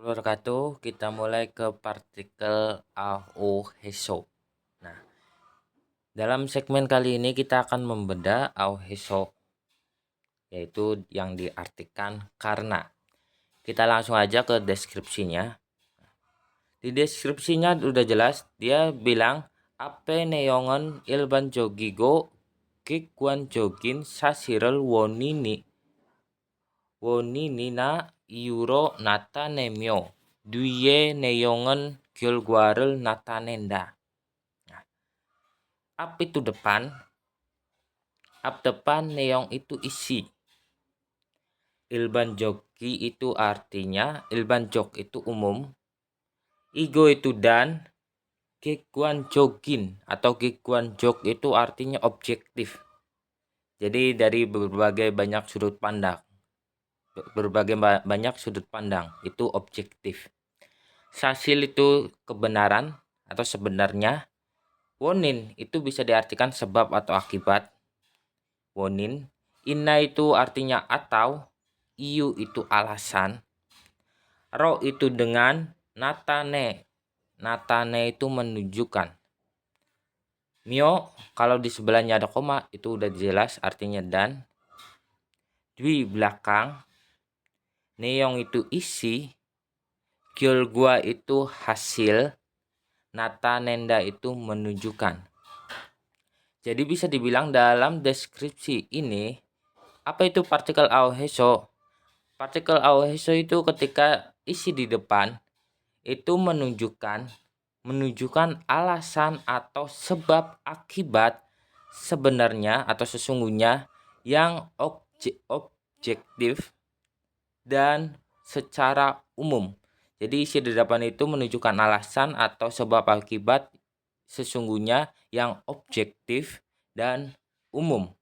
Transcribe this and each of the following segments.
Wabarakatuh. Kita mulai ke partikel Aoheso. Nah, dalam segmen kali ini kita akan membedah Aoheso, yaitu yang diartikan karena. Kita langsung aja ke deskripsinya. Di deskripsinya udah jelas, dia bilang ape neongon ilban jogigo kikuan jogin sasirel wonini na iuro nata nemyo duye neongon gyolguarel nata nenda. Up itu depan, up depan, neong itu isi. Ilban jogi itu artinya, ilban jog itu umum, igo itu dan, gekuan jogin atau gekuan jog itu artinya objektif. Jadi dari berbagai banyak sudut pandang, itu objektif. Sasil itu kebenaran atau sebenarnya. Wonin itu bisa diartikan sebab atau akibat. Wonin. Inna itu artinya atau. Iu itu alasan. Ro itu dengan. Natane itu menunjukkan. Mio kalau di sebelahnya ada koma itu udah jelas artinya dan. Dwi belakang. Neong itu isi. Gyolgua itu hasil. Nata nenda itu menunjukkan. Jadi bisa dibilang dalam deskripsi ini, apa itu partikel Aoheso? Partikel Aoheso itu ketika isi di depan itu menunjukkan alasan atau sebab akibat sebenarnya atau sesungguhnya yang objektif dan secara umum. Jadi isi di depan itu menunjukkan alasan atau sebab akibat sesungguhnya yang objektif dan umum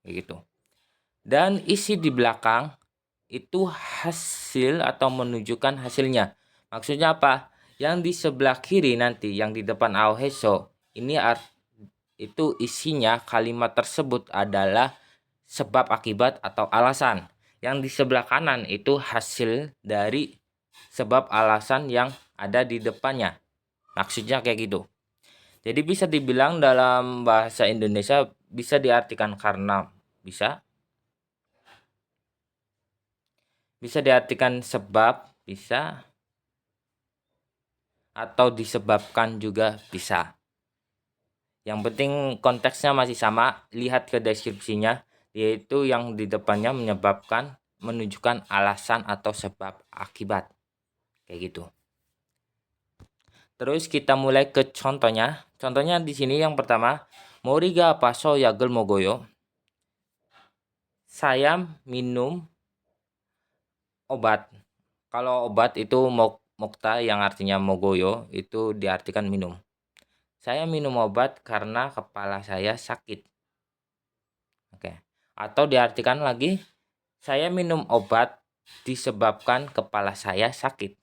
gitu. Dan isi di belakang itu hasil atau menunjukkan hasilnya. Maksudnya apa? Yang di sebelah kiri nanti yang di depan Aoheso ini itu isinya kalimat tersebut adalah sebab akibat atau alasan. Yang di sebelah kanan itu hasil dari sebab alasan yang ada di depannya. Maksudnya kayak gitu. Jadi bisa dibilang dalam bahasa Indonesia bisa diartikan karena bisa diartikan sebab bisa atau disebabkan juga bisa. Yang penting konteksnya masih sama, lihat ke deskripsinya, yaitu yang di depannya menunjukkan alasan atau sebab akibat. Kayak gitu. Terus kita mulai ke contohnya. Contohnya di sini yang pertama, Moriga paso yagel mogoyo. Saya minum obat. Kalau obat itu mokta yang artinya mogoyo itu diartikan minum. Saya minum obat karena kepala saya sakit. Oke. Atau diartikan lagi, saya minum obat disebabkan kepala saya sakit.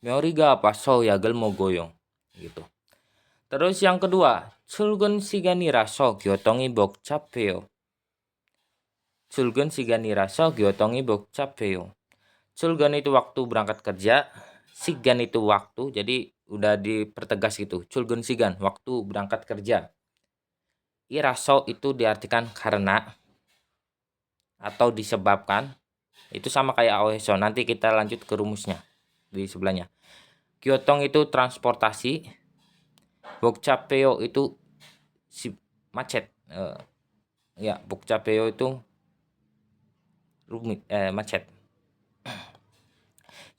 Moriga paso yagel mogoyo gitu. Terus yang kedua, sulgun sigani raso gyotongi bokchapeo. Sulgun sigani raso gyotongi bokchapeo. Sulgun itu waktu berangkat kerja, sigan itu waktu, jadi udah dipertegas gitu. Sulgun sigan, waktu berangkat kerja. Iraso itu diartikan karena atau disebabkan. Itu sama kayak Aoheso. Nanti kita lanjut ke rumusnya di sebelahnya. Gyotong itu transportasi. Bokchapeo itu macet. Bokchapeo itu rumit, macet.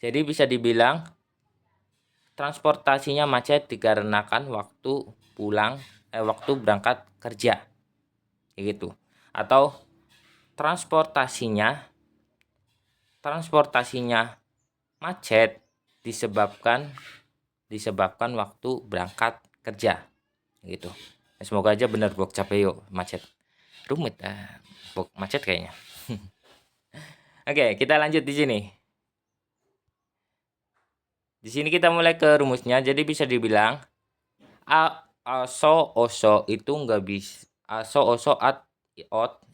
Jadi bisa dibilang transportasinya macet dikarenakan waktu berangkat kerja. Gitu. Atau transportasinya macet disebabkan waktu berangkat kerja. Gitu. Semoga aja benar bokchapeo macet. Rumit macet kayaknya. Oke, kita lanjut di sini. Di sini kita mulai ke rumusnya. Jadi bisa dibilang aso oso itu nggak bisa. Aso oso ot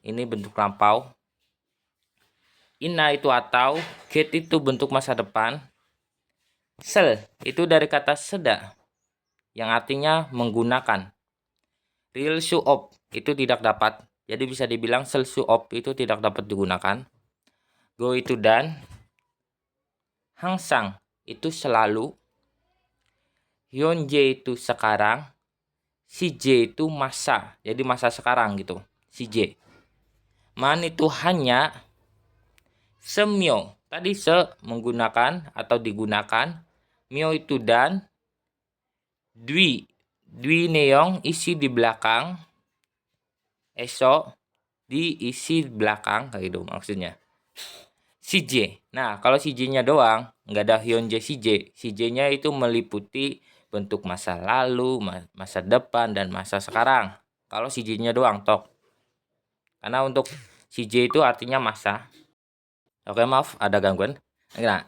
ini bentuk lampau. ina itu atau, get itu bentuk masa depan, sel itu dari kata seda yang artinya menggunakan. Real show up itu tidak dapat. Jadi bisa dibilang sel show up itu tidak dapat digunakan. Go itu dan. Hangsang itu selalu. Hyunjae itu sekarang. Si J itu masa. Jadi masa sekarang gitu. Si J. Man itu hanya. Semyo. Tadi se menggunakan atau digunakan. Myo itu dan. Dwi. Dwi neong isi di belakang. Esok diisi belakang kayak gitu maksudnya. Si J. Nah, kalau si J-nya doang, nggak ada Hyunjae si J. Si J-nya itu meliputi bentuk masa lalu, masa depan, dan masa sekarang. Kalau si J-nya doang, tok. Karena untuk si J itu artinya masa. Oke, maaf, ada gangguan. Nah,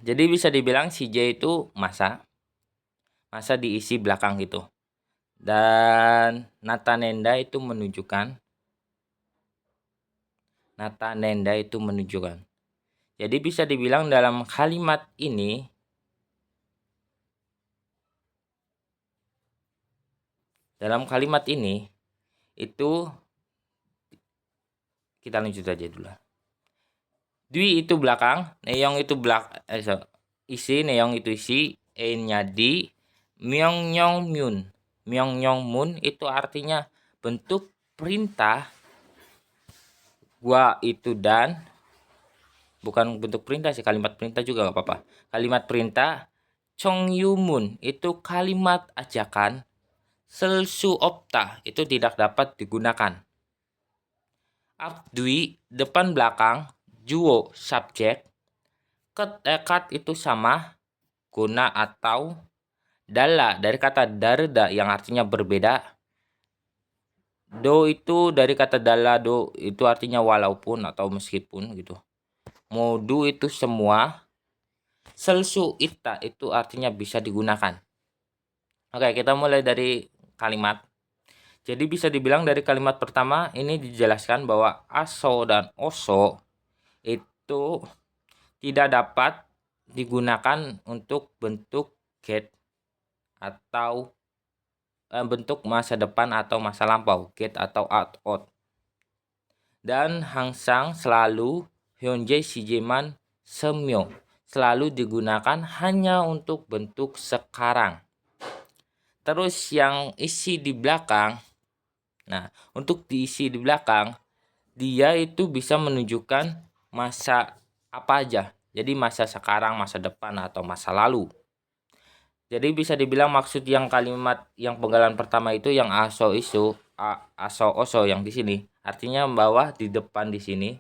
jadi bisa dibilang si J itu masa. Masa diisi belakang gitu. Dan Natanenda itu menunjukkan. Natanenda itu menunjukkan. Jadi bisa dibilang dalam kalimat ini itu kita lanjut aja dulu. Dwi itu belakang, neong itu isi, neong itu isi, e-nya di, myong mun itu artinya bentuk perintah. Gua itu dan, bukan bentuk perintah sih, kalimat perintah juga gak apa-apa. Kalimat perintah. Chongyumun itu kalimat ajakan. Selsu opta itu tidak dapat digunakan. Abdui depan belakang. Juo subjek. Kat itu sama. Guna atau. Dala dari kata darda yang artinya berbeda. Do itu dari kata dala do itu artinya walaupun atau meskipun gitu. Modu itu semua. Selsu ita itu artinya bisa digunakan. Oke, kita mulai dari kalimat. Jadi bisa dibilang dari kalimat pertama ini dijelaskan bahwa aso dan oso itu tidak dapat digunakan untuk bentuk get atau bentuk masa depan atau masa lampau, get atau out. Dan hangsang selalu hyunjae sijeman semyo selalu digunakan hanya untuk bentuk sekarang. Terus yang isi di belakang. Nah, untuk diisi di belakang, dia itu bisa menunjukkan masa apa aja. Jadi masa sekarang, masa depan, atau masa lalu. Jadi bisa dibilang maksud yang kalimat yang penggalan pertama itu yang aso oso yang di sini. Artinya bahwa di depan di sini.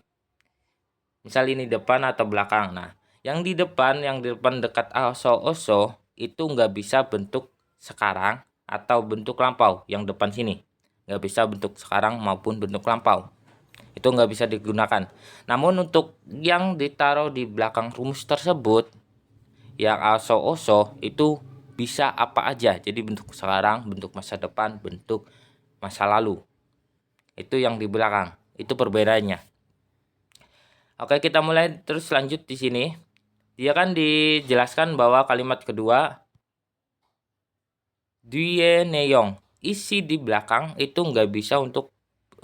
Misal ini depan atau belakang. Nah, yang di depan dekat aso oso itu nggak bisa bentuk sekarang atau bentuk lampau yang depan sini. Nggak bisa bentuk sekarang maupun bentuk lampau. Itu nggak bisa digunakan. Namun untuk yang ditaruh di belakang rumus tersebut, yang aso oso itu bisa apa aja. Jadi bentuk sekarang, bentuk masa depan, bentuk masa lalu. Itu yang di belakang. Itu perbedaannya. Oke, kita mulai terus lanjut di sini. Dia kan dijelaskan bahwa kalimat kedua Due Neyong isi di belakang itu nggak bisa untuk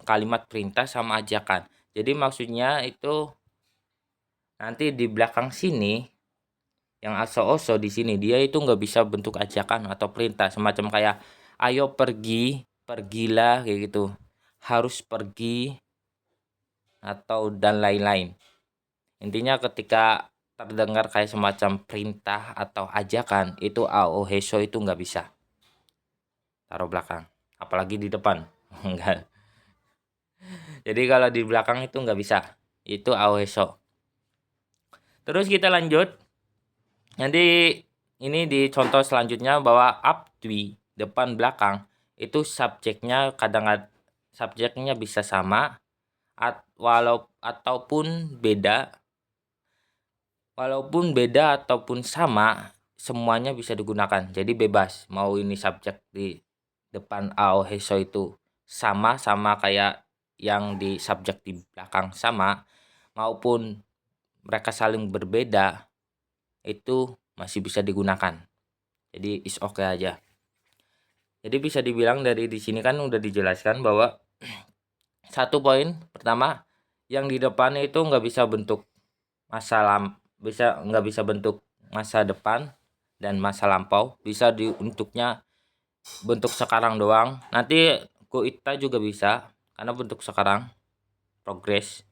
kalimat perintah sama ajakan. Jadi maksudnya itu nanti di belakang sini yang aso-oso di sini dia itu nggak bisa bentuk ajakan atau perintah semacam kayak ayo pergi, pergilah kayak gitu. Harus pergi atau dan lain-lain. Intinya ketika terdengar kayak semacam perintah atau ajakan itu aoheso itu nggak bisa. Taruh belakang, apalagi di depan. Enggak. Jadi kalau di belakang itu nggak bisa. Itu aoheso. Terus kita lanjut. Nanti ini di contoh selanjutnya bahwa abdwi depan belakang itu subjeknya subjeknya bisa sama walaupun beda ataupun sama semuanya bisa digunakan. Jadi bebas mau ini subjek di depan aoheso itu sama kayak yang di subjek di belakang sama maupun mereka saling berbeda, itu masih bisa digunakan. Jadi is okay aja. Jadi bisa dibilang dari di sini kan udah dijelaskan bahwa satu poin pertama, yang di depannya itu nggak bisa bentuk nggak bisa bentuk masa depan dan masa lampau, bisa untuknya bentuk sekarang doang. Nanti Goita juga bisa, karena bentuk sekarang progress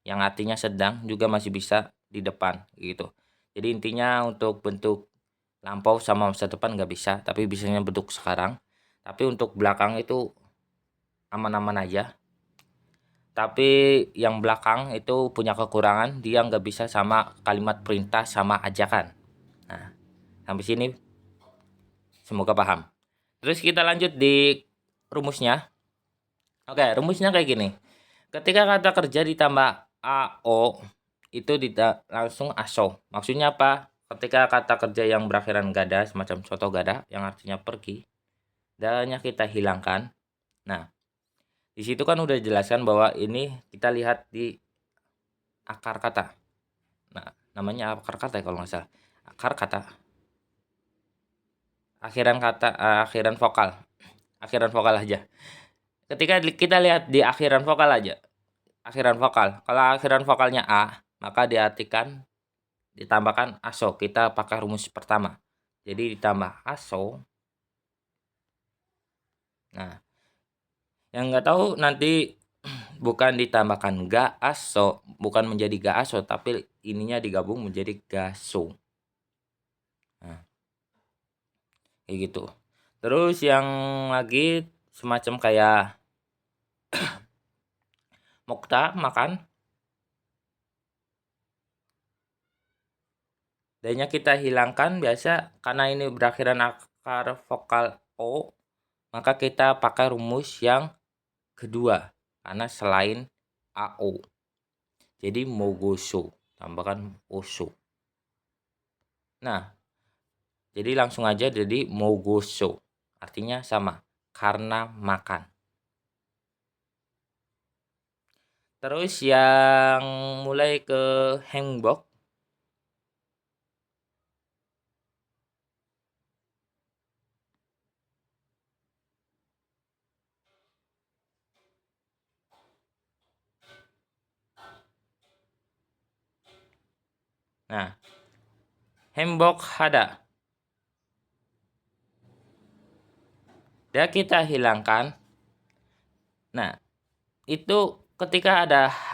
yang artinya sedang juga masih bisa di depan gitu. Jadi intinya untuk bentuk lampau sama masa depan nggak bisa, tapi bisanya bentuk sekarang. Tapi untuk belakang itu aman-aman aja. Tapi yang belakang itu punya kekurangan, dia nggak bisa sama kalimat perintah sama ajakan. Nah, sampai sini semoga paham. Terus kita lanjut di rumusnya. Oke, rumusnya kayak gini. Ketika kata kerja ditambah AO, itu langsung ASO. Maksudnya apa? Ketika kata kerja yang berakhiran gada, semacam contoh gada, yang artinya pergi, dannya kita hilangkan. Nah, di situ kan udah jelaskan bahwa ini kita lihat di akar kata. Nah, namanya akar kata ya kalau nggak salah. Akar kata. Akhiran vokal. Akhiran vokal aja. Ketika kita lihat di akhiran vokal aja. Akhiran vokal. Kalau akhiran vokalnya A, maka diartikan ditambahkan aso. Kita pakai rumus pertama. Jadi ditambah aso. Nah, yang nggak tahu nanti bukan ditambahkan ga aso, bukan menjadi ga aso, tapi ininya digabung menjadi gaso. Nah, kayak gitu. Terus yang lagi semacam kayak Mokta makan. D-nya kita hilangkan biasa karena ini berakhiran akar vokal O, maka kita pakai rumus yang kedua karena selain AO. Jadi mogoso, tambahkan oso. Nah, jadi langsung aja jadi mogoso. Artinya sama, karena makan. Terus yang mulai ke hanbok. Nah, hanbok hada. Dan kita hilangkan. Nah, itu ketika ada H,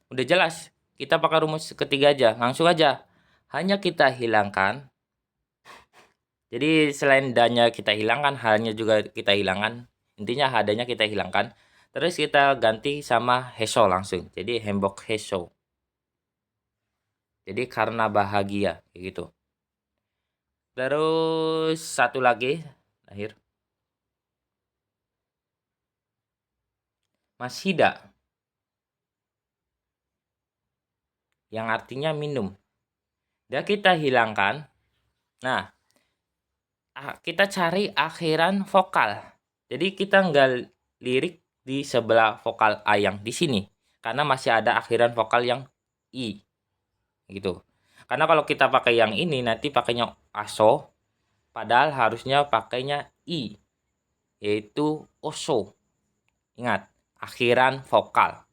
udah jelas. Kita pakai rumus ketiga aja, langsung aja. Hanya kita hilangkan. Jadi selain danya kita hilangkan, hanya juga kita hilangkan. Intinya hadanya kita hilangkan. Terus kita ganti sama heso langsung. Jadi hembok heso. Jadi karena bahagia kayak gitu. Terus satu lagi akhir. Masida. Yang artinya minum. Dan kita hilangkan. Nah, kita cari akhiran vokal. Jadi kita nggak lirik di sebelah vokal A yang di sini. Karena masih ada akhiran vokal yang I. Gitu. Karena kalau kita pakai yang ini nanti pakainya aso, padahal harusnya pakainya i, yaitu oso. Ingat, akhiran vokal.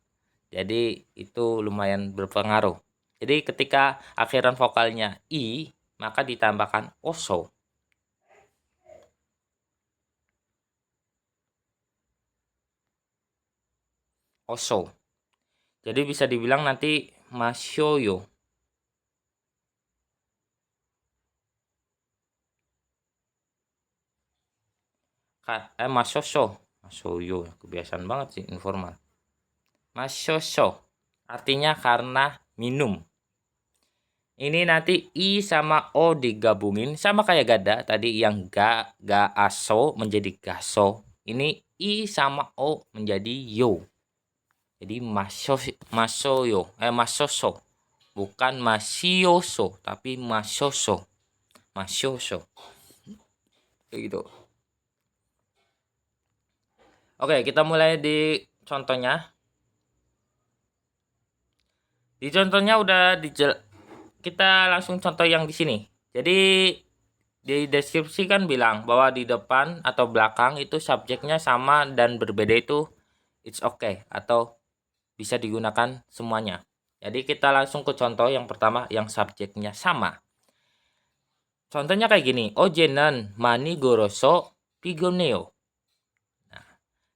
Jadi itu lumayan berpengaruh. Jadi ketika akhiran vokalnya i, maka ditambahkan oso. Oso. Jadi bisa dibilang nanti masyoyo. Masoso. Masoyo. Kebiasaan banget sih informal. Masoso. Artinya karena minum. Ini nanti I sama O digabungin sama kayak gada tadi yang ga aso menjadi gaso. Ini I sama O menjadi yo. Jadi masoso. Bukan masioso tapi masoso. Masoso. Kayak gitu. Oke, kita mulai di contohnya. Di contohnya udah kita langsung contoh yang di sini. Jadi di deskripsi kan bilang bahwa di depan atau belakang itu subjeknya sama dan berbeda itu it's okay atau bisa digunakan semuanya. Jadi kita langsung ke contoh yang pertama yang subjeknya sama. Contohnya kayak gini, Ojenan mani goroso pigoneo. Nah,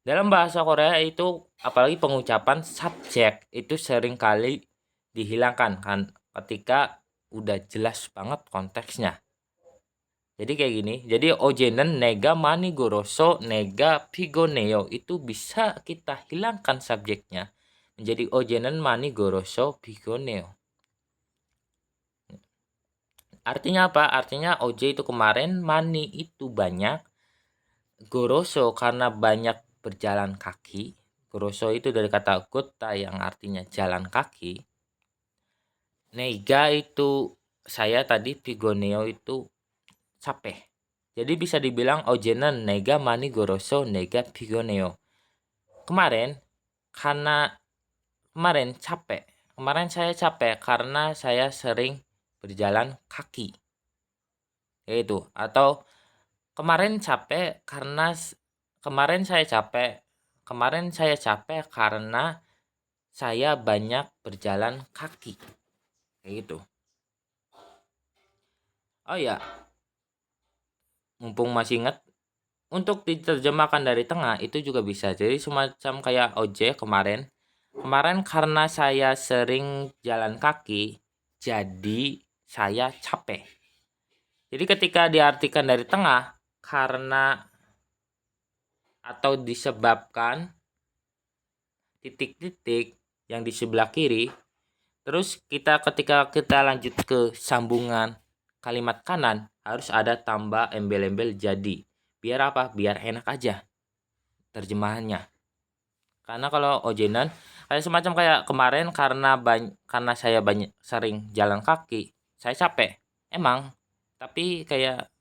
dalam bahasa Korea itu apalagi pengucapan subjek itu sering kali dihilangkan kan ketika udah jelas banget konteksnya. Jadi kayak gini, jadi ojenen nega mani goroso nega pigoneo itu bisa kita hilangkan subjeknya menjadi ojenen mani goroso pigoneo. Artinya apa? Artinya OJ itu kemarin, mani itu banyak, goroso karena banyak berjalan kaki. Goroso itu dari kata gota yang artinya jalan kaki. Nega itu saya tadi, pigoneo itu capek. Jadi bisa dibilang ojenan nega mani goroso nega pigoneo. Kemarin capek. Kemarin saya capek karena saya sering berjalan kaki. Yaitu atau kemarin saya capek karena saya banyak berjalan kaki. Kayak gitu. Oh ya, mumpung masih ingat, untuk diterjemahkan dari tengah itu juga bisa. Jadi semacam kayak ojek kemarin. Kemarin karena saya sering jalan kaki, jadi saya capek. Jadi ketika diartikan dari tengah, karena atau disebabkan titik-titik yang di sebelah kiri, terus ketika kita lanjut ke sambungan kalimat kanan, harus ada tambah embel-embel jadi. Biar apa? Biar enak aja terjemahannya. Karena kalau ojenan kayak semacam kayak kemarin karena saya sering jalan kaki, saya capek. Emang, tapi kayak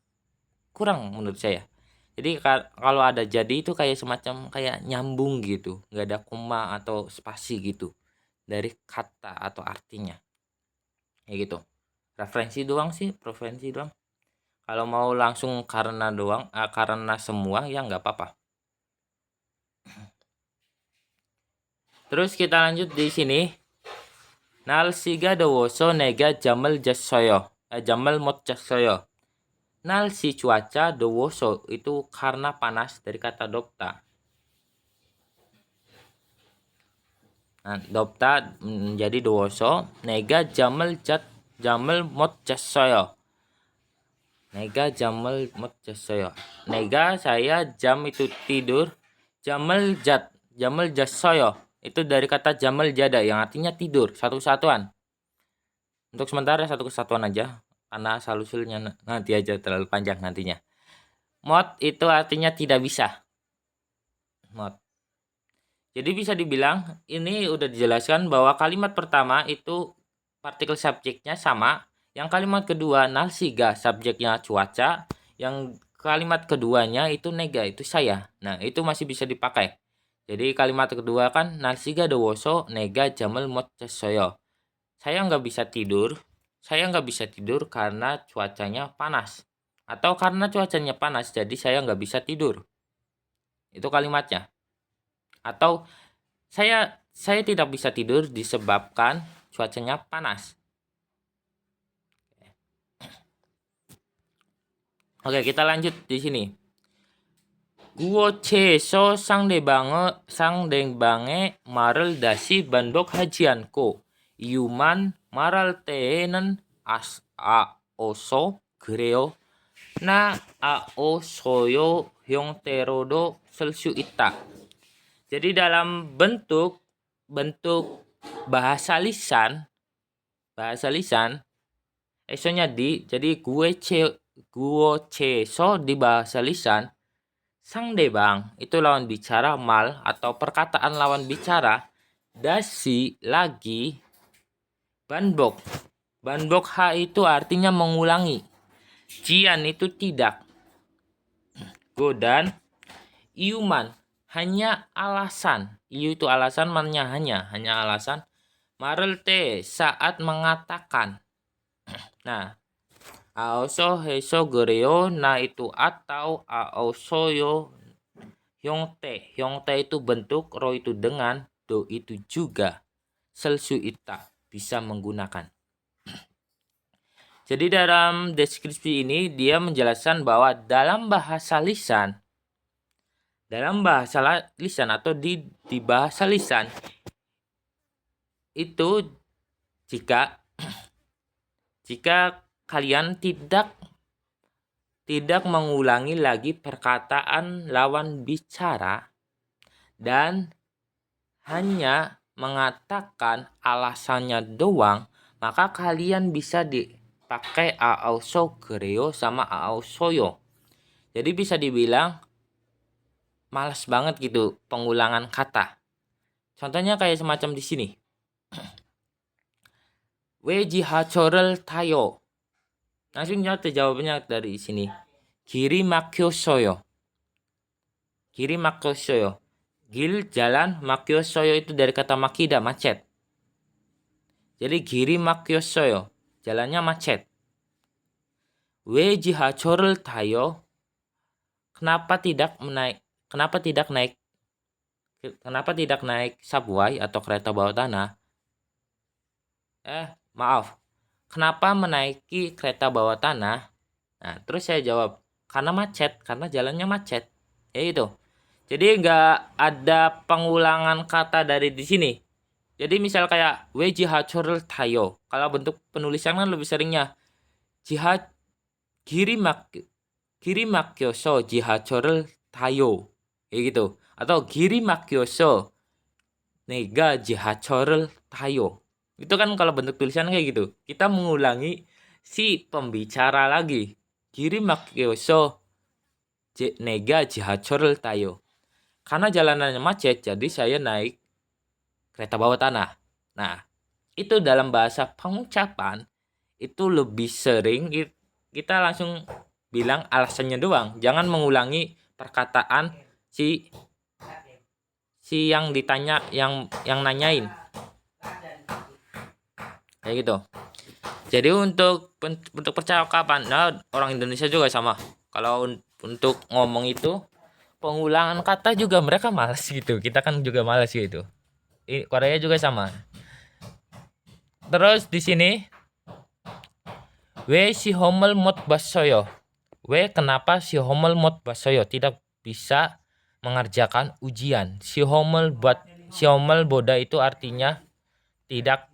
kurang menurut saya. Jadi kalau ada jadi itu kayak semacam kayak nyambung gitu, nggak ada koma atau spasi gitu dari kata atau artinya. Kayak gitu. Preferensi doang. Kalau mau langsung karena semua ya nggak apa-apa. Terus kita lanjut di sini. Nalsiga dowoso nega jamal jasoyo. Jamal mot jasoyo. Nalsi cuaca dowoso itu karena panas dari kata dopta. Nah, dopta menjadi dowoso. Nega jamal mot jasoyo. Nega jamal mot jasoyo. Nega saya jam itu tidur. Jamal jasoyo. Itu dari kata jamal jada yang artinya tidur, satu kesatuan. Untuk sementara satu kesatuan aja karena asal usulnya nanti aja terlalu panjang nantinya. Mod itu artinya tidak bisa. Mod. Jadi bisa dibilang ini udah dijelaskan bahwa kalimat pertama itu partikel subjeknya sama, yang kalimat kedua nalsiga subjeknya cuaca, yang kalimat keduanya itu nega itu saya. Nah, itu masih bisa dipakai. Jadi kalimat kedua kan nalsiga dowoso nega jamal mot soyo. Saya nggak bisa tidur karena cuacanya panas. Atau karena cuacanya panas jadi saya nggak bisa tidur. Itu kalimatnya. Atau saya tidak bisa tidur disebabkan cuacanya panas. Oke, kita lanjut di sini. 구어체에서 상대방의 말을 다시 반복하지 않고 이유만 말할 때에는 아오소 그래요 나 아오소요 형태로도 쓸 수 있다. Jadi dalam bentuk bahasa lisan esonya jadi guoceso di bahasa lisan Sangdebang itu lawan bicara mal atau perkataan lawan bicara. Dasi lagi banbok. Banbok ha itu artinya mengulangi. Jian itu tidak. Godan iuman hanya alasan. Iu itu alasan, mannya hanya alasan. Marel saat mengatakan. Nah, aoso heso gereo na itu atau aosoyo hyongte. Hyongte itu bentuk, ro itu dengan, do itu juga. Selsu ita bisa menggunakan. Jadi dalam deskripsi ini dia menjelaskan bahwa dalam bahasa lisan atau di bahasa lisan itu jika kalian tidak mengulangi lagi perkataan lawan bicara dan hanya mengatakan alasannya doang, maka kalian bisa dipakai aoso gereo sama aosoyo. Jadi bisa dibilang malas banget gitu pengulangan kata. Contohnya kayak semacam di sini. Weji hachorel tayo. Langsung jawabannya dari sini. Kiri makyosoyo. Kiri makyosoyo. Gil jalan, makyosoyo itu dari kata makida, macet. Jadi kiri makyosoyo, jalannya macet. Weji hachorel tayo. Kenapa tidak naik subway atau kereta bawah tanah? Maaf. Kenapa menaiki kereta bawah tanah? Nah, terus saya jawab, karena macet, karena jalannya macet. Ya itu. Jadi nggak ada pengulangan kata dari di sini. Jadi misal kayak we jihachorel tayo. Kalau bentuk penulisan kan lebih seringnya jihad kiri makyoso jihachorel tayo. Kayak gitu. Atau kiri makyoso nega jihachorel tayo. Itu kan kalau bentuk tulisan kayak gitu. Kita mengulangi si pembicara lagi. Kiri makyoso nega jihachorel tayo. Karena jalanannya macet, jadi saya naik kereta bawah tanah. Nah, itu dalam bahasa pengucapan itu lebih sering kita langsung bilang alasannya doang. Jangan mengulangi perkataan si yang ditanya, yang nanyain. Kayak gitu. Jadi untuk percakapan, nah orang Indonesia juga sama. Kalau untuk ngomong itu pengulangan kata juga mereka malas gitu. Kita kan juga malas gitu. Korea juga sama. Terus di sini we si homel mot basoyo. We kenapa si homel mot basoyo tidak bisa mengerjakan ujian. Si homel boda itu artinya tidak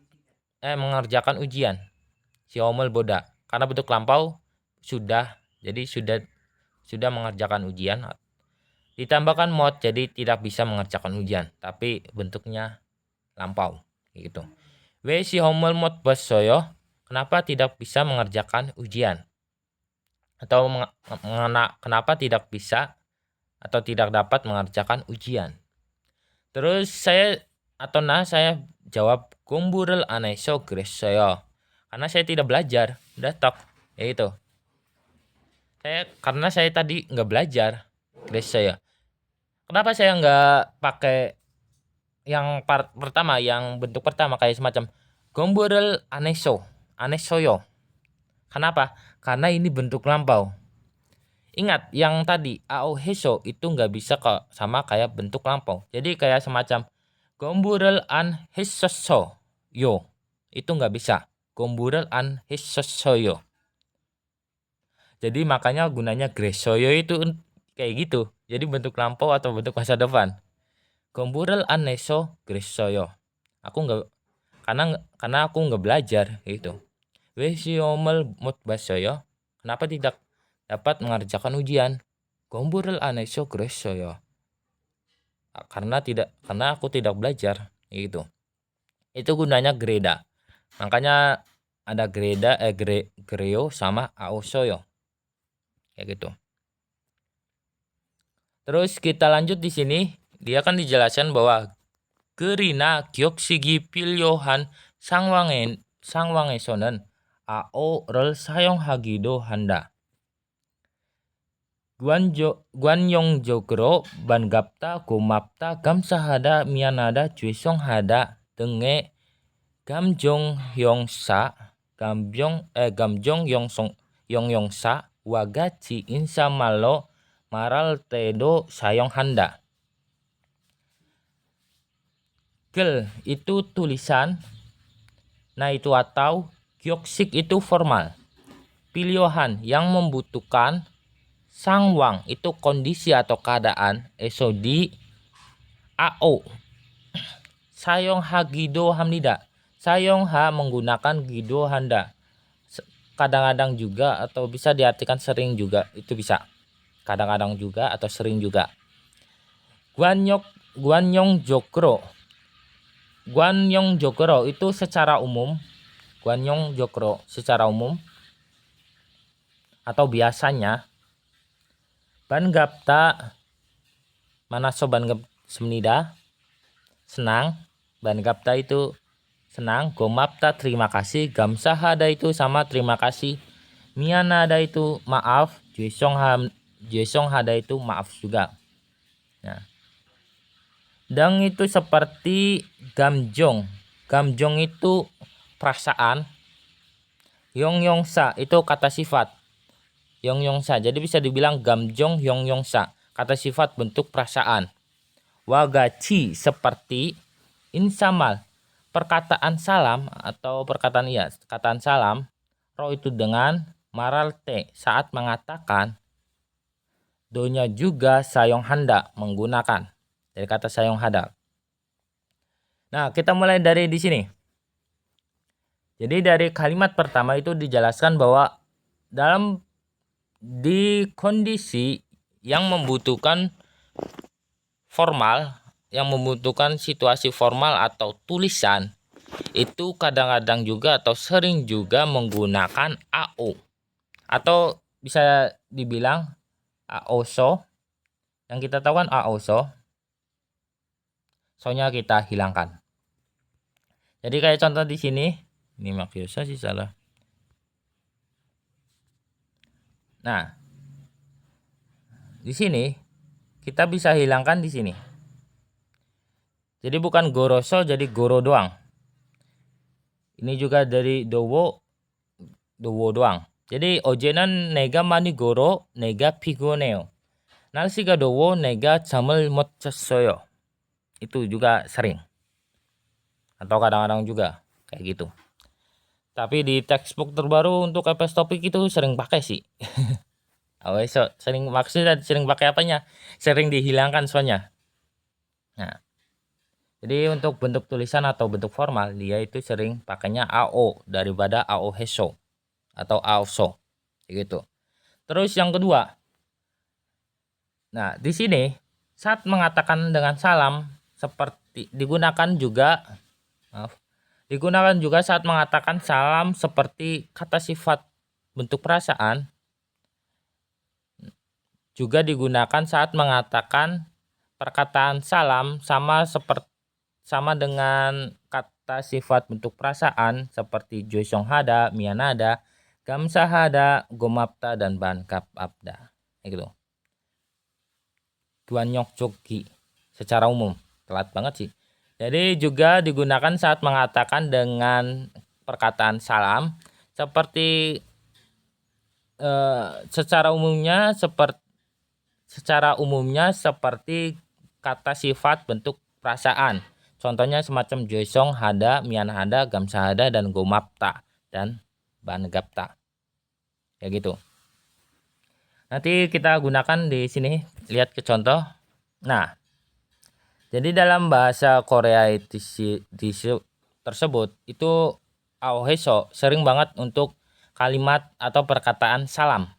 mengerjakan ujian. Si homel boda karena bentuk lampau sudah, jadi sudah mengerjakan ujian. Ditambahkan mod jadi tidak bisa mengerjakan ujian, tapi bentuknya lampau gitu. We si homel mod basoyo, kenapa tidak bisa mengerjakan ujian? Atau kenapa tidak bisa atau tidak dapat mengerjakan ujian? Terus saya jawab gomburel aneso gresoyo. Karena saya tidak belajar, udah tok. Ya itu. Karena saya tadi nggak belajar gresoyo. Kenapa saya nggak pakai yang part pertama, yang bentuk pertama kayak semacam gomborel anesoyo? Kenapa? Karena ini bentuk lampau. Ingat yang tadi aoheso itu nggak bisa sama kayak bentuk lampau. Jadi kayak semacam gomborel an hesoso yo, itu nggak bisa. Gomborel an hesosoyo. Jadi makanya gunanya gresoyo itu kayak gitu. Jadi bentuk lampau atau bentuk masa depan. Gomburel aneso gresoyo. Karena aku nggak belajar gitu. Wesiomel mut basoyo. Kenapa tidak dapat mengerjakan ujian? Gomburel aneso gresoyo. Karena aku tidak belajar gitu. Itu gunanya greda. Makanya ada greda greo sama aosoyo. Kayak gitu. Terus kita lanjut di sini, dia kan dijelaskan bahwa gerina gyoksigi pilyohan 상황에서는 ao를 사용하기도 한다. 관용적으로 반갑다, 고맙다, 감사하다, 미안하다, 죄송하다 등의 Gamjong Yongsa, Gamjong Yongsa, Wagachi Insa Malo Maral Tedo Sayong Handa. Gel itu tulisan, nah itu atau gyoksik itu formal. Pilihan yang membutuhkan, sangwang itu kondisi atau keadaan, esodi, ao. Sayong ha gido hamnida. Sayong ha menggunakan gido handa. Kadang-kadang juga atau bisa diartikan sering juga, itu bisa. Kadang-kadang juga atau sering juga. Guanyong jokro. Guanyong jokro itu secara umum. Guanyong jokro secara umum atau biasanya. Bangapta manaso bangap semnida, senang. Bangapta itu senang. Gomapta terima kasih. Gamsahada itu sama terima kasih. Mianada itu maaf. Juesonghada itu maaf juga. Nah, dang itu seperti gamjong. Gamjong itu perasaan. Yongyongsa itu kata sifat. Yongyongsa. Jadi bisa dibilang gamjong yongyongsa. Kata sifat bentuk perasaan. Wagachi seperti. Insamal perkataan salam atau perkataan salam. Ro itu dengan, maralte saat mengatakan, donya juga sayong handa menggunakan dari kata sayong handa. Nah, kita mulai dari di sini. Jadi dari kalimat pertama itu dijelaskan bahwa di kondisi yang membutuhkan formal, yang membutuhkan situasi formal atau tulisan, itu kadang-kadang juga atau sering juga menggunakan AO atau bisa dibilang AOSO. Yang kita tahu kan AOSO, soalnya kita hilangkan. Jadi kayak contoh di sini, ini maksudnya sih salah. Nah, di sini kita bisa hilangkan di sini. Jadi bukan goroso jadi goro doang. Ini juga dari dowo doang. Jadi ojenan nega mani goro nega pigoneo. Nalsiga dowo nega jamel 못 잤어요. Itu juga sering. Atau kadang-kadang juga kayak gitu. Tapi di textbook terbaru untuk EPS topik itu sering pakai sih. Sering maksudnya sering pakai apanya? Sering dihilangkan soalnya. Nah, jadi untuk bentuk tulisan atau bentuk formal dia itu sering pakainya AO daripada AO heso atau AOSO gitu. Terus yang kedua. Nah, di sini saat mengatakan dengan salam seperti digunakan juga saat mengatakan salam seperti kata sifat bentuk perasaan, juga digunakan saat mengatakan perkataan salam sama dengan kata sifat bentuk perasaan seperti joisonghada, mianada, gamsahada, gomapta, dan bankapabda. Gitu. Guanyok joki secara umum. Telat banget sih. Jadi juga digunakan saat mengatakan dengan perkataan salam seperti secara umumnya seperti kata sifat bentuk perasaan. Contohnya semacam joisong hada, mian hada, gamsahada, dan gomapta dan bangapta. Ya gitu. Nanti kita gunakan di sini, lihat ke contoh. Nah, jadi dalam bahasa Korea tersebut itu aoheso sering banget untuk kalimat atau perkataan salam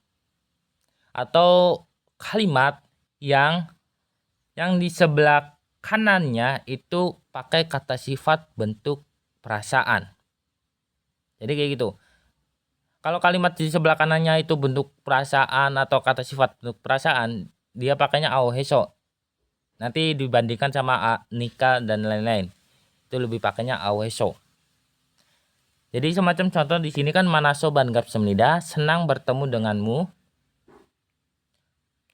atau kalimat yang di sebelah kanannya itu pakai kata sifat bentuk perasaan. Jadi kayak gitu. Kalau kalimat di sebelah kanannya itu bentuk perasaan atau kata sifat bentuk perasaan, dia pakainya aoheso. Nanti dibandingkan sama nikah dan lain-lain, itu lebih pakainya aoheso. Jadi semacam contoh di sini kan manaso banggap semnida, senang bertemu denganmu.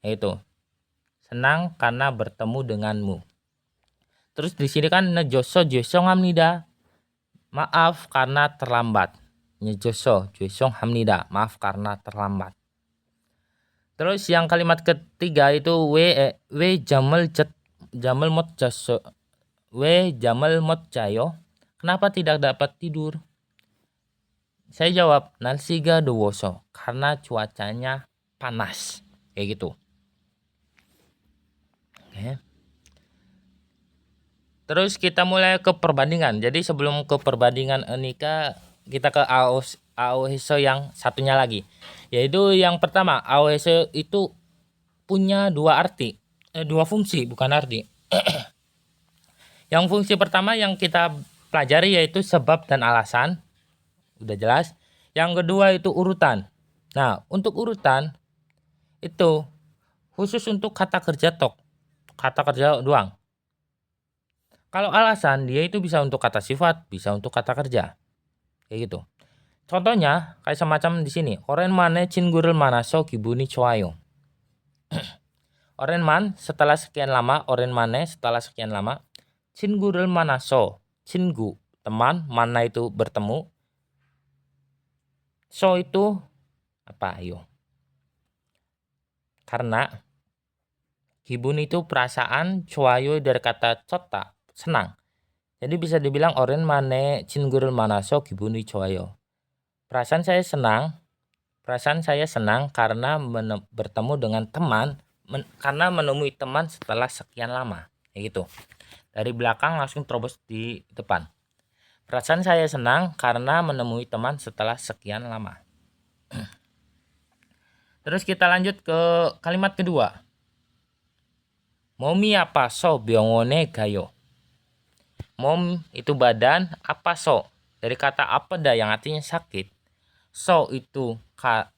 Itu. Senang karena bertemu denganmu. Terus di sini kan nejoso joso ngamnida. Maaf karena terlambat. Nyejoso, juesong hamnida. Maaf karena terlambat. Terus yang kalimat ketiga itu we jamal mot jaso. We jamal mot jayo. Kenapa tidak dapat tidur? Saya jawab nalsiga dowoso karena cuacanya panas. Kayak gitu. Oke. Terus kita mulai ke perbandingan. Jadi sebelum ke perbandingan Enika, kita ke AOHSO yang satunya lagi. Yaitu yang pertama, AOHSO itu punya dua arti. Dua fungsi, bukan arti. Yang fungsi pertama yang kita pelajari yaitu sebab dan alasan. Udah jelas. Yang kedua itu urutan. Nah, untuk urutan itu khusus untuk kata kerja kata kerja doang. Kalau alasan dia itu bisa untuk kata sifat, bisa untuk kata kerja. Kayak gitu. Contohnya kayak semacam di sini. Oren mane cingurul manaso kibuni choayo. Oren man setelah sekian lama, oren mane setelah sekian lama, cingurul manaso, cingu teman, mana itu bertemu. So itu apa ayo? Karena kibun itu perasaan, choayo dari kata cota, senang. Jadi bisa dibilang oren mane cingurul manaso kibuni choayo. Perasaan saya senang karena bertemu dengan teman, karena menemui teman setelah sekian lama. Kayak gitu. Dari belakang langsung terobos di depan. Perasaan saya senang karena menemui teman setelah sekian lama. Terus kita lanjut ke kalimat kedua. Momi apa so byongone gayo. Mom itu badan, apa so dari kata apeda yang artinya sakit. So itu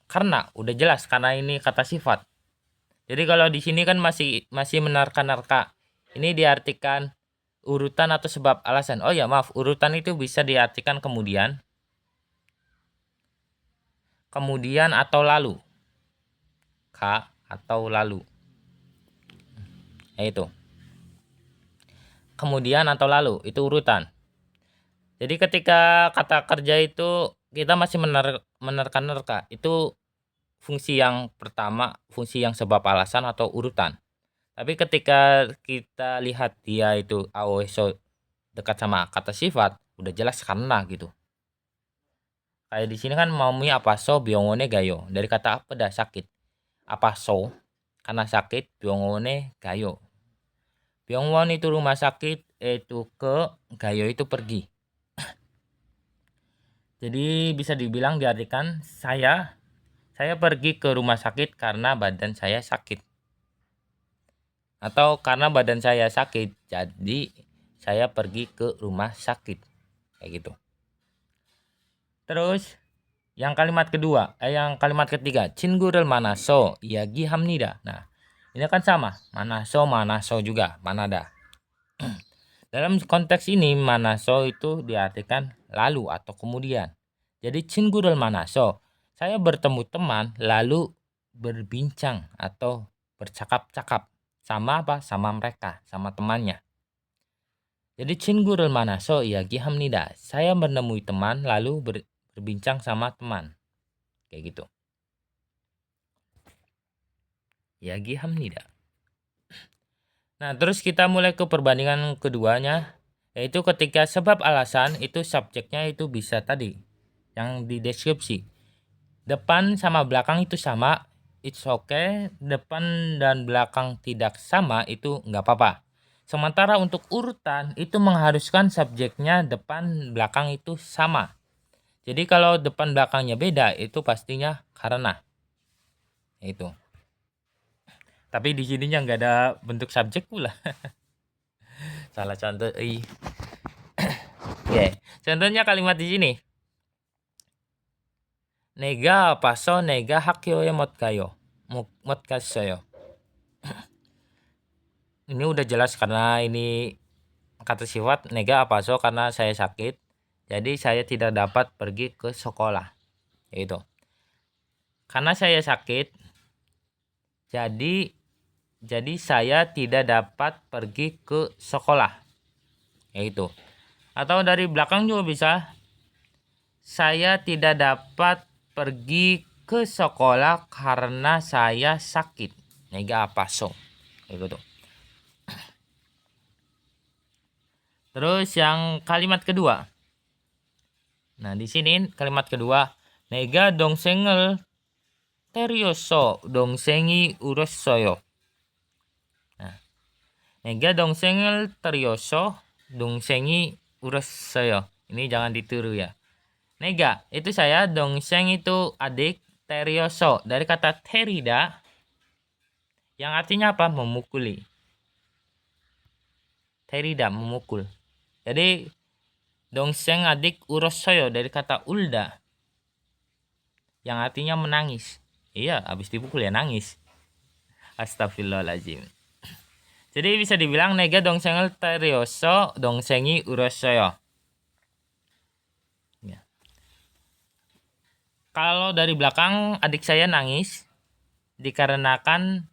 karena udah jelas karena ini kata sifat. Jadi kalau di sini kan masih menerka-nerka. Ini diartikan urutan atau sebab alasan. Oh ya maaf, urutan itu bisa diartikan kemudian atau lalu. Atau lalu. Itu. Kemudian atau lalu itu urutan. Jadi ketika kata kerja itu kita masih menerka-nerka. Itu fungsi yang pertama, fungsi yang sebab alasan atau urutan. Tapi ketika kita lihat dia itu AOSO dekat sama kata sifat, udah jelas karena gitu. Kayak di sini kan maumi apa so biongone gayo. Dari kata apa dah sakit. Apa so karena sakit biongone gayo. Byongwon itu rumah sakit, itu ke gayo itu pergi. Jadi bisa dibilang diartikan saya pergi ke rumah sakit karena badan saya sakit. Atau karena badan saya sakit, jadi saya pergi ke rumah sakit. Kayak gitu. Terus yang kalimat ketiga, cingurel manaso yagi hamnida. Nah, ini kan sama, manaso juga, manada. Dalam konteks ini manaso itu diartikan lalu atau kemudian. Jadi cingurel manaso, saya bertemu teman lalu berbincang atau bercakap-cakap sama apa? Sama mereka, sama temannya. Jadi cingurel manaso yagi hamnida. Saya menemui teman lalu berbincang sama teman. Kayak gitu. Yagi hamnida. Nah, terus kita mulai ke perbandingan keduanya, yaitu ketika sebab alasan itu subjeknya itu bisa tadi yang di deskripsi. Depan sama belakang itu sama, it's okay. Depan dan belakang tidak sama itu nggak apa-apa. Sementara untuk urutan itu mengharuskan subjeknya depan belakang itu sama. Jadi kalau depan belakangnya beda itu pastinya karena itu. Tapi di sininya nggak ada bentuk subjek pula. Salah contoh. Oke, contohnya kalimat di sini. Nega paso nega hakyo ya mot kayo. Ini udah jelas karena ini kata sifat nega paso karena saya sakit. Jadi saya tidak dapat pergi ke sekolah. Itu. Karena saya sakit. Jadi saya tidak dapat pergi ke sekolah. Yaitu. Atau dari belakang juga bisa. Saya tidak dapat pergi ke sekolah karena saya sakit. Nega apa so? Kayak gitu. Terus yang kalimat kedua. Nah, di sini kalimat kedua. Nega dongsengel terioso dongsengi urossoyo. Nah, nega dongsengel terioso dongsengi urossoyo. Ini jangan ditiru ya. Nega, itu saya, dongseng itu adik, terioso dari kata terida yang artinya apa? Memukuli. Terida, memukul. Jadi dongseng adik urossoyo dari kata ulda yang artinya menangis. Iya, habis dipukul ya nangis. Astagfirullahaladzim. Jadi bisa dibilang nega dongsengel terioso dongsengi urossoyo. Ya. Kalau dari belakang adik saya nangis dikarenakan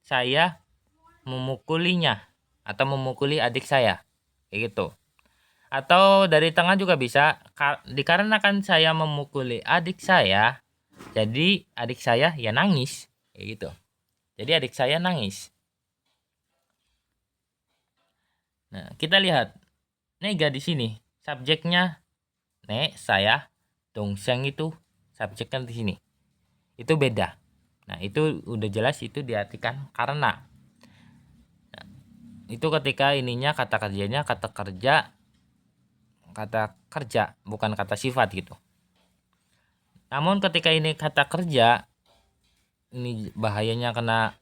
saya memukulinya atau memukuli adik saya. Kayak gitu. Atau dari tengah juga bisa, dikarenakan saya memukuli adik saya, jadi adik saya ya nangis. Kayak gitu. Jadi adik saya nangis. Nah, kita lihat nega di sini. Subjeknya saya, dongseng itu subjeknya di sini. Itu beda. Nah, itu udah jelas itu diartikan karena. Nah, itu ketika ininya kata kerja bukan kata sifat gitu. Namun ketika ini kata kerja, ini bahayanya karena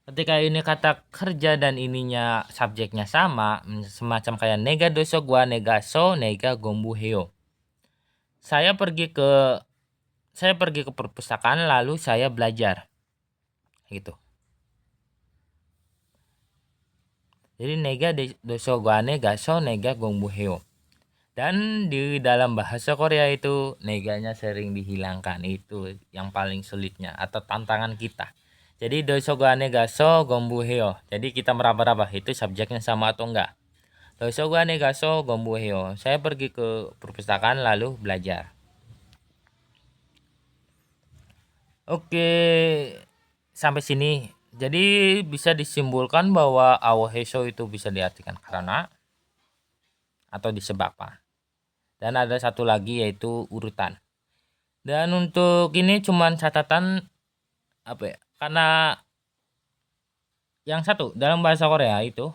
ketika ini kata kerja dan ininya subjeknya sama, semacam kayak nega doso gua nega so nega gombu heo. Saya pergi ke perpustakaan lalu saya belajar. Gitu. Jadi nega doso gua nega so nega gombu heo. Dan di dalam bahasa Korea itu neganya sering dihilangkan, itu yang paling sulitnya atau tantangan kita. Jadi doso ga nega so gombu heo. Jadi kita meraba-raba itu subjeknya sama atau enggak. Doso ga nega so gombu heo. Saya pergi ke perpustakaan lalu belajar. Oke, sampai sini. Jadi bisa disimpulkan bahwa awoheso itu bisa diartikan karena atau disebabkan. Dan ada satu lagi yaitu urutan. Dan untuk ini cuman catatan apa ya? Karena yang satu dalam bahasa Korea itu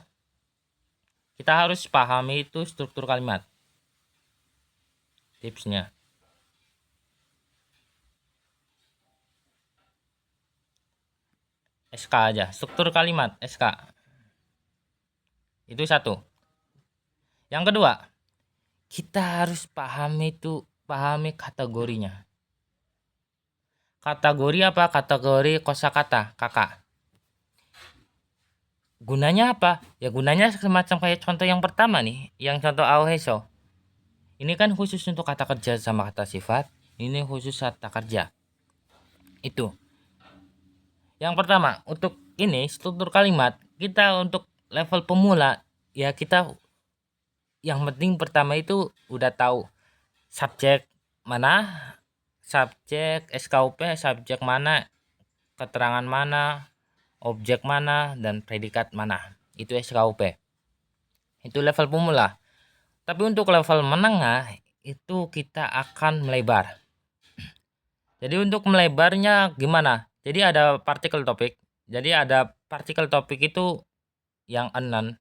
kita harus pahami itu struktur kalimat. Tipsnya. SK aja, struktur kalimat SK. Itu satu. Yang kedua, kita harus pahami kategorinya. Kategori apa? Kategori kosakata, kakak. Gunanya apa? Ya gunanya semacam kayak contoh yang pertama nih, yang contoh aoheso. Ini kan khusus untuk kata kerja sama kata sifat, ini khusus kata kerja. Itu. Yang pertama, untuk ini struktur kalimat, kita untuk level pemula, ya kita yang penting pertama itu udah tahu subjek mana, subjek SKUP, subjek mana, keterangan mana, objek mana, dan predikat mana. Itu SKUP. Itu level pemula. Tapi untuk level menengah itu kita akan melebar. Jadi untuk melebarnya gimana? Jadi ada partikel topik. Jadi ada partikel topik itu yang anon.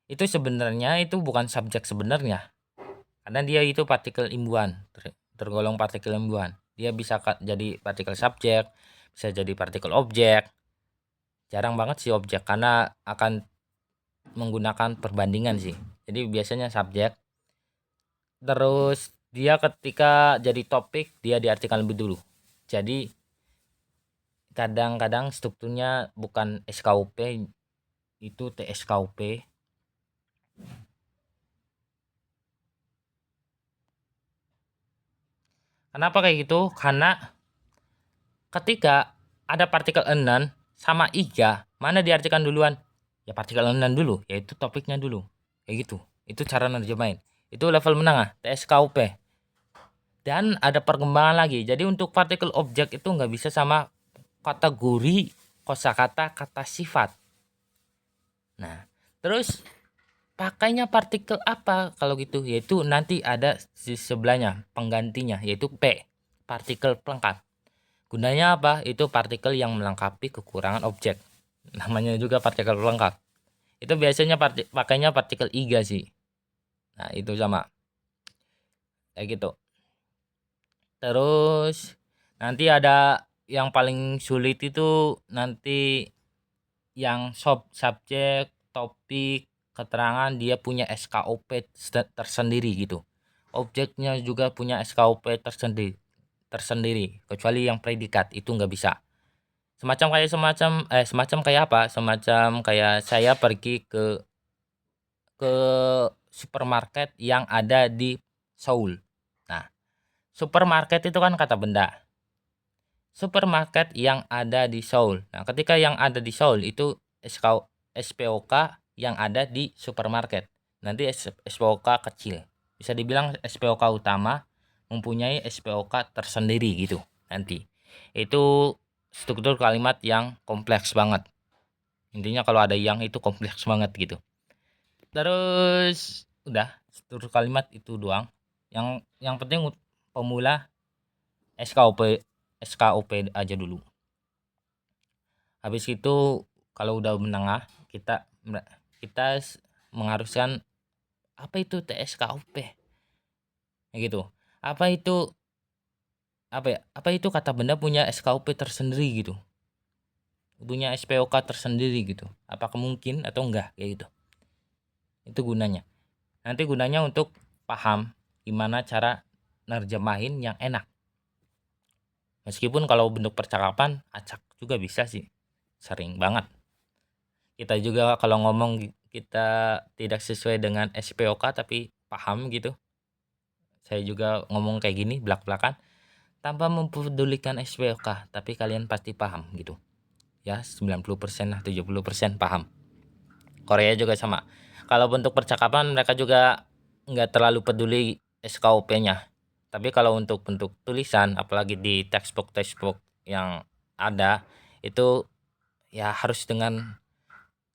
Itu sebenarnya itu bukan subjek sebenarnya. Karena dia itu partikel imbuhan, tergolong partikel imbuhan. Dia bisa jadi partikel subjek, bisa jadi partikel objek. Jarang banget sih objek karena akan menggunakan perbandingan sih. Jadi biasanya subjek. Terus dia ketika jadi topik dia diartikan lebih dulu. Jadi kadang-kadang strukturnya bukan SKUP, itu TSKUP. Kenapa kayak gitu? Karena ketika ada partikel enon sama iga, mana diartikan duluan? Ya partikel enon dulu, yaitu topiknya dulu. Kayak gitu. Itu cara nerjemahin. Itu level menengah, TSKUP. Dan ada perkembangan lagi. Jadi untuk partikel objek itu nggak bisa sama kategori kosakata kata sifat. Nah, terus pakainya partikel apa kalau gitu? Yaitu nanti ada di sebelahnya penggantinya yaitu P, partikel pelengkap. Gunanya apa? Itu partikel yang melengkapi kekurangan objek. Namanya juga partikel pelengkap. Itu biasanya pakainya partikel IGA sih. Nah, itu sama. Kayak gitu. Terus nanti ada yang paling sulit itu nanti yang subjek, topik, keterangan dia punya SKOP tersendiri gitu. Objeknya juga punya SKOP tersendiri kecuali yang predikat itu nggak bisa. Semacam kayak apa? Semacam kayak saya pergi ke supermarket yang ada di Seoul. Nah, supermarket itu kan kata benda. Supermarket yang ada di Seoul. Nah, ketika yang ada di Seoul itu SPOK yang ada di supermarket. Nanti SPOK kecil. Bisa dibilang SPOK utama mempunyai SPOK tersendiri gitu nanti. Itu struktur kalimat yang kompleks banget. Intinya kalau ada yang itu kompleks banget gitu. Terus udah struktur kalimat itu doang. Yang penting pemula SKOP SKOP aja dulu. Habis itu kalau udah menengah kita kita mengharuskan apa itu TSKOP. Kayak gitu. Apa itu apa itu kata benda punya SKOP tersendiri gitu. Punya SPOK tersendiri gitu. Apakah mungkin atau enggak kayak gitu. Itu gunanya. Nanti gunanya untuk paham gimana cara nerjemahin yang enak. Meskipun kalau bentuk percakapan acak juga bisa sih. Sering banget. Kita juga kalau ngomong kita tidak sesuai dengan SPOK tapi paham gitu. Saya juga ngomong kayak gini belak-belakan tanpa mempedulikan SPOK, tapi kalian pasti paham gitu. Ya, 90% lah 70% paham. Korea juga sama. Kalau bentuk percakapan mereka juga nggak terlalu peduli SKOP-nya. Tapi kalau untuk bentuk tulisan, apalagi di textbook yang ada, itu ya harus dengan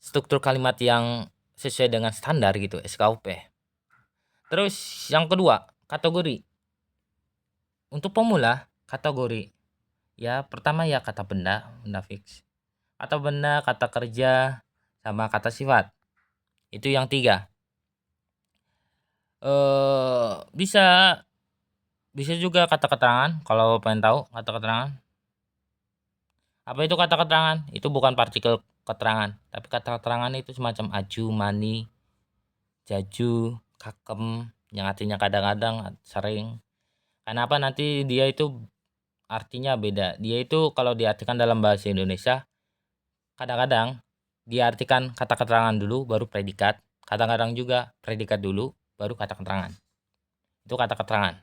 struktur kalimat yang sesuai dengan standar gitu, SKOP. Terus yang kedua, kategori. Untuk pemula, kategori. Ya, pertama ya kata benda fix. Kata benda, kata kerja, sama kata sifat. Itu yang 3. Bisa bisa juga kata keterangan kalau pengen tahu kata keterangan. Apa itu kata keterangan? Itu bukan partikel keterangan, tapi kata keterangan itu semacam aju, mani, jaju, kakem, yang artinya kadang-kadang, sering. Kenapa nanti dia itu artinya beda. Dia itu kalau diartikan dalam bahasa Indonesia, kadang-kadang diartikan kata keterangan dulu baru predikat, kadang-kadang juga predikat dulu baru kata keterangan. Itu kata keterangan.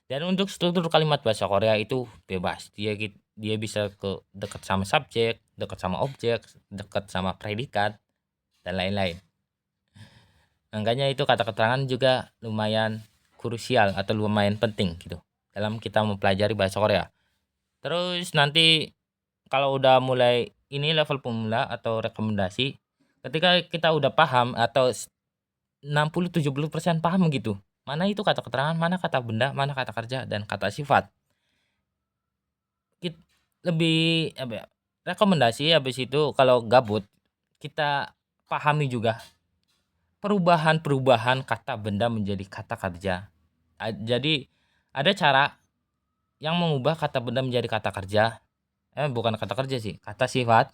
Dan untuk struktur kalimat bahasa Korea itu bebas. Dia bisa ke dekat sama subjek, dekat sama objek, dekat sama predikat dan lain-lain. Makanya itu kata keterangan juga lumayan krusial atau lumayan penting gitu dalam kita mempelajari bahasa Korea. Terus nanti kalau udah mulai ini level pemula atau rekomendasi, ketika kita udah paham atau 60-70% paham gitu. Mana itu kata keterangan, mana kata benda, mana kata kerja dan kata sifat. Lebih apa ya? Rekomendasi habis itu kalau gabut kita pahami juga perubahan-perubahan kata benda menjadi kata kerja. Jadi ada cara yang mengubah kata benda menjadi kata kerja. Bukan kata kerja sih, kata sifat.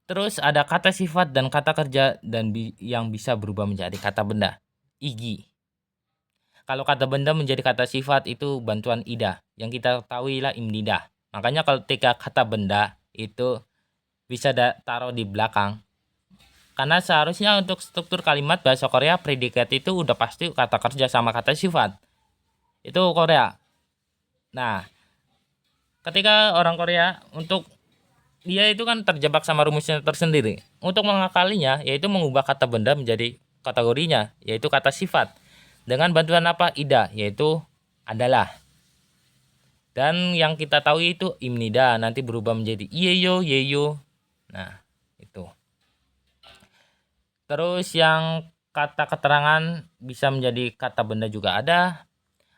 Terus ada kata sifat dan kata kerja dan yang bisa berubah menjadi kata benda. Igi. Kalau kata benda menjadi kata sifat itu bantuan ida. Yang kita ketahui lah imnidah. Makanya kalau ketika kata benda itu bisa taruh di belakang. Karena seharusnya untuk struktur kalimat bahasa Korea predikat itu udah pasti kata kerja sama kata sifat. Itu Korea. Nah, ketika orang Korea untuk dia itu kan terjebak sama rumusnya tersendiri. Untuk mengakalinya yaitu mengubah kata benda menjadi kategorinya, yaitu kata sifat. Dengan bantuan apa? Ida, yaitu adalah. Dan yang kita tahu itu imnida nanti berubah menjadi iyeyo, yeyo. Nah, itu. Terus yang kata keterangan bisa menjadi kata benda juga ada.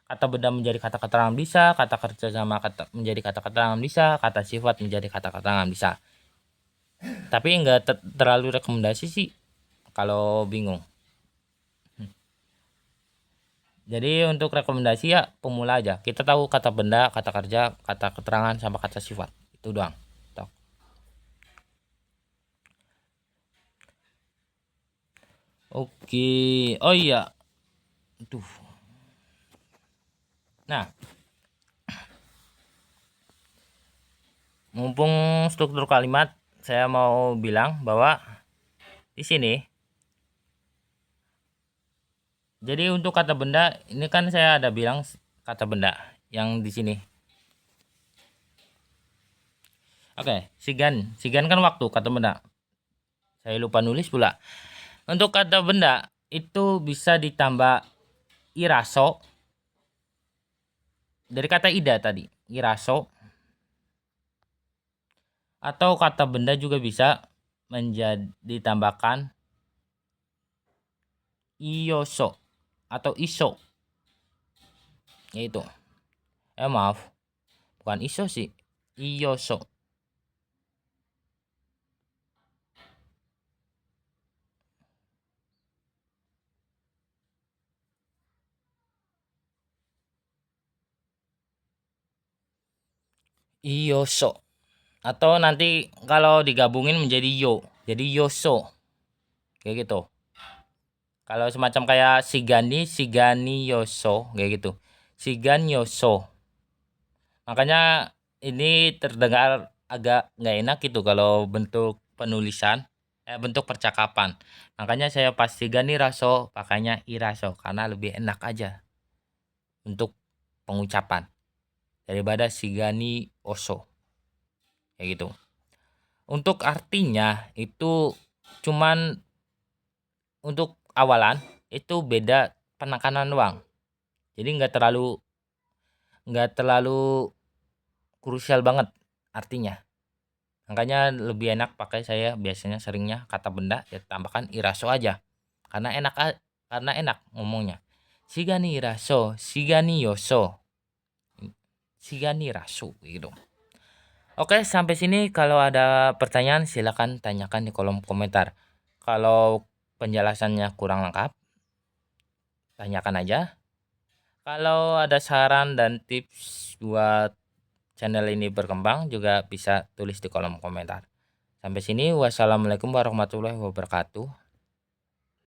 Kata benda menjadi kata keterangan bisa, kata kerja sama menjadi kata keterangan bisa, kata sifat menjadi kata keterangan bisa. Tapi enggak terlalu rekomendasi sih kalau bingung. Jadi untuk rekomendasi ya pemula aja. Kita tahu kata benda, kata kerja, kata keterangan sama kata sifat. Itu doang. Tok. Oke. Oh iya. Tuh. Nah, mumpung struktur kalimat, saya mau bilang bahwa di sini. Jadi untuk kata benda, ini kan saya ada bilang kata benda yang di sini. Oke, sigan. Sigan kan waktu kata benda. Saya lupa nulis pula. Untuk kata benda itu bisa ditambah iraso dari kata ida tadi, iraso. Atau kata benda juga bisa menjadi ditambahkan iyoso atau iso. Yaitu. Maaf. Bukan iso sih. Iyoso. Iyoso. Atau nanti kalau digabungin menjadi yo. Jadi yoso. Kayak gitu. Kalau semacam kayak sigani yoso kayak gitu. Sigan yoso. Makanya ini terdengar agak nggak enak gitu kalau bentuk penulisan, bentuk percakapan. Makanya saya pas sigani raso pakainya iraso karena lebih enak aja untuk pengucapan daripada sigani oso. Kayak gitu. Untuk artinya itu cuman untuk awalan itu beda penekanan doang. Jadi nggak terlalu krusial banget artinya. Makanya lebih enak pakai saya biasanya seringnya kata benda ya tambahkan iraso aja. Karena enak ngomongnya. Sigani iraso, sigani yoso. Sigani raso gitu. Oke, sampai sini kalau ada pertanyaan silakan tanyakan di kolom komentar. Kalau penjelasannya kurang lengkap, tanyakan aja. Kalau ada saran dan tips buat channel ini berkembang juga bisa tulis di kolom komentar. Sampai sini, wassalamualaikum warahmatullahi wabarakatuh.